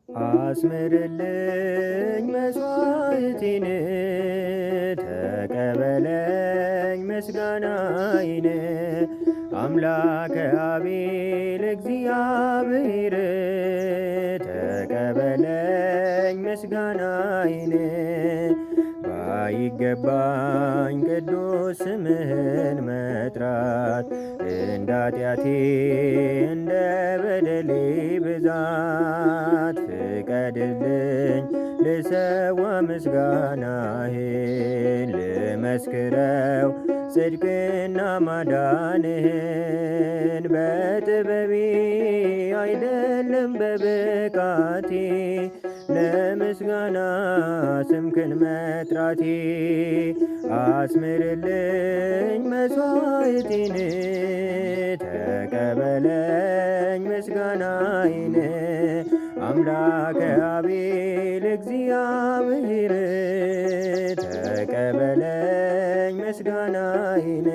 አስምርልኝ መሥዋዕቴን ተቀበለኝ ምስጋናዬን አምላከ አቤል እግዚአብሔር ተቀበለኝ ምስጋናዬን ባይገባኝ ቅዱስ ስምህን መጥራት እንደ ኃጢአቴ እንደ በደሌ ብዛት ፍቀድልኝ ልሰዋ ምስጋናህን ልመስክረው ጽድቅና ማዳንህን በጥበቤ አይደለም በብቃቴ ለምስጋና ስምህን መጥራቴ አስምርልኝ መሥዋዕቴን ተቀበለኝ ምስጋናዬን አምላከ አቤል እግዚአብሔር ተቀበለኝ ምስጋናዬን